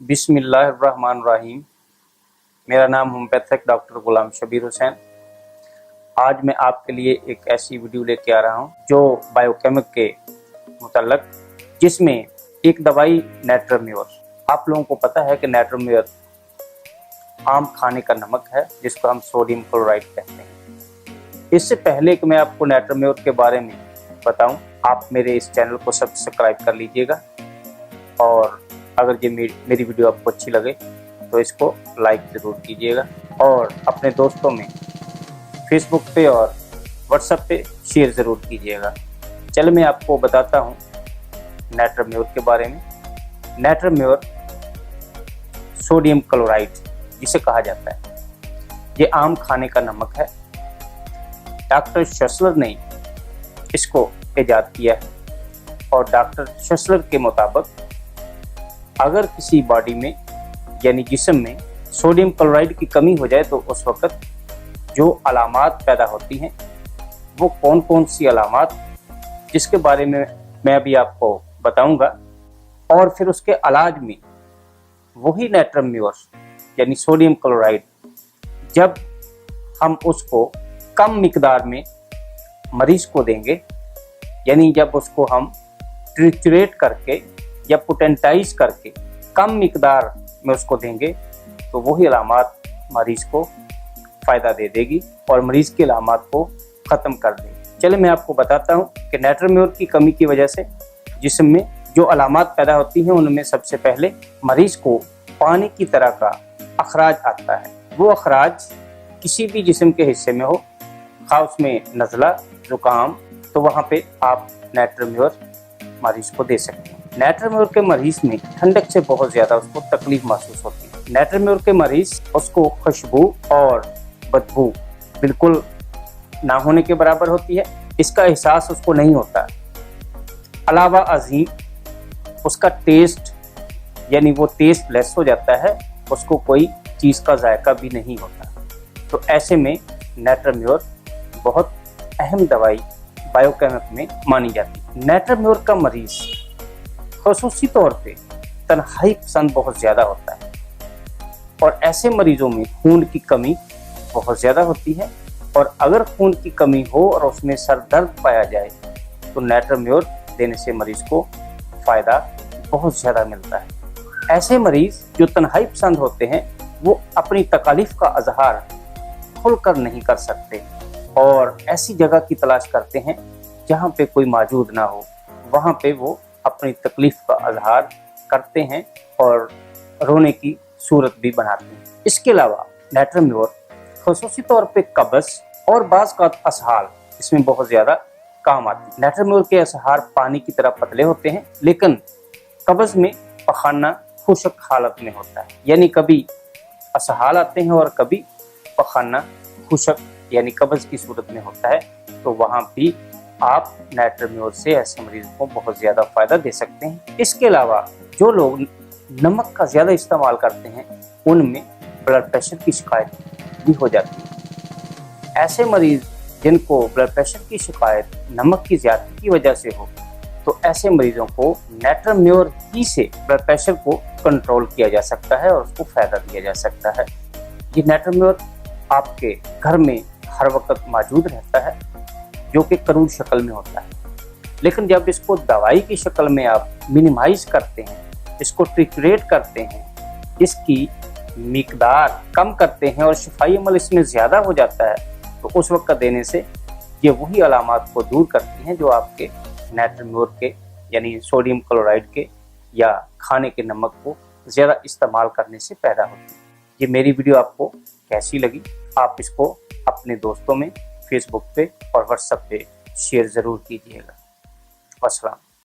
बिस्मिल्लाहिर्रहमानिर्रहीम। मेरा नाम होम्योपैथिक डॉक्टर गुलाम शबीर हुसैन। आज मैं आपके लिए एक ऐसी वीडियो लेके आ रहा हूँ जो बायोकेमिक के मुतल्लक, जिसमें एक दवाई नाइट्रोम्योर। आप लोगों को पता है कि नाइट्रोम्योर आम खाने का नमक है जिसको हम सोडियम क्लोराइड कहते हैं। इससे पहले कि मैं आपको नाइट्रोम्योर के बारे में बताऊं, आप मेरे इस चैनल को सब्सक्राइब कर लीजिएगा और अगर ये मेरी वीडियो आपको अच्छी लगे तो इसको लाइक ज़रूर कीजिएगा और अपने दोस्तों में फेसबुक पे और व्हाट्सएप पे शेयर ज़रूर कीजिएगा। चल मैं आपको बताता हूँ नाइट्रोम्योर के बारे में। नाइट्रोम्योर सोडियम क्लोराइड जिसे कहा जाता है, ये आम खाने का नमक है। डॉक्टर शेसलर ने इसको ईजाद किया है और डॉक्टर शेसलर के मुताबिक अगर किसी बॉडी में यानी जिस्म में सोडियम क्लोराइड की कमी हो जाए तो उस वक्त जो अलामात पैदा होती हैं वो कौन कौन सी अलामात, जिसके बारे में मैं अभी आपको बताऊंगा। और फिर उसके इलाज में वही नाइट्रोम्योर यानी सोडियम क्लोराइड जब हम उसको कम मिकदार में मरीज को देंगे, यानी जब उसको हम ट्रिचुरेट करके या पोटेंटाइज करके कम मिकदार में उसको देंगे तो वही अलामात मरीज को फ़ायदा दे देगी और मरीज की अलामात को ख़त्म कर देगी। चलिए मैं आपको बताता हूँ कि नाइट्रोम्योर की कमी की वजह से जिस्म में जो अलामात पैदा होती हैं उनमें सबसे पहले मरीज को पानी की तरह का अखराज आता है। वो अखराज किसी भी जिस्म के हिस्से में हो, खा उसमें नज़ला ज़ुकाम, तो वहाँ पे आप नाइट्रोम्योर मरीज को दे सकते हैं। नाइट्रोम्योर के मरीज में ठंडक से बहुत ज़्यादा उसको तकलीफ महसूस होती है। नाइट्रोम्योर के मरीज उसको खुशबू और बदबू बिल्कुल ना होने के बराबर होती है, इसका एहसास उसको नहीं होता। अलावा अजीम उसका टेस्ट यानी वो टेस्ट लेस हो जाता है, उसको कोई चीज़ का जायका भी नहीं होता। तो ऐसे में नाइट्रोम्योर बहुत अहम दवाई बायोकेमिक में मानी जाती है। नाइट्रोम्योर का मरीज ख़ुसूसी तौर पे तन्हाई पसंद बहुत ज़्यादा होता है और ऐसे मरीजों में खून की कमी बहुत ज़्यादा होती है। और अगर खून की कमी हो और उसमें सर दर्द पाया जाए तो नाइट्रोम्योर देने से मरीज को फ़ायदा बहुत ज़्यादा मिलता है। ऐसे मरीज जो तन्हाई पसंद होते हैं वो अपनी तकालीफ का इजहार खुलकर नहीं कर सकते और ऐसी जगह की तलाश करते हैं जहाँ पे कोई मौजूद ना हो, वहाँ पे वो अपनी तकलीफ का इजहार करते हैं और रोने की सूरत भी बनाते हैं। इसके अलावा नाइट्रोम्योर ख़ुसूसी तौर पे कब्ज़ और बाज़ का असहाल इसमें बहुत ज़्यादा काम आती है। नाइट्रोम्योर के असहार पानी की तरह पतले होते हैं, लेकिन कब्ज़ में पखाना खुश्क हालत में होता है, यानी कभी असहाल आते हैं और कभी पखाना खुश्क यानी कब्ज़ की सूरत में होता है। तो वहाँ भी आप नाइट्रोम्योर से ऐसे मरीज को बहुत ज़्यादा फ़ायदा दे सकते हैं। इसके अलावा जो लोग नमक का ज़्यादा इस्तेमाल करते हैं उनमें ब्लड प्रेशर की शिकायत भी हो जाती है। ऐसे मरीज जिनको ब्लड प्रेशर की शिकायत नमक की ज़्यादती की वजह से हो तो ऐसे मरीजों को नाइट्रोम्योर ही से ब्लड प्रेशर को कंट्रोल किया जा सकता है और उसको फ़ायदा दिया जा सकता है। ये नाइट्रोम्योर आपके घर में हर वक्त मौजूद रहता है जो कि करूल शक्ल में होता है, लेकिन जब इसको दवाई की शक्ल में आप मिनिमाइज करते हैं, इसको ट्रिचुरेट करते हैं, इसकी मिकदार कम करते हैं और शिफाई अमल इसमें ज़्यादा हो जाता है, तो उस वक्त देने से ये वही अलामात को दूर करती हैं जो आपके नाइट्रोम्योर के यानी सोडियम क्लोराइड के या खाने के नमक को ज़्यादा इस्तेमाल करने से पैदा होती है। ये मेरी वीडियो आपको कैसी लगी, आप इसको अपने दोस्तों में फेसबुक पे और व्हाट्सएप पे शेयर ज़रूर कीजिएगा। अस्सलाम।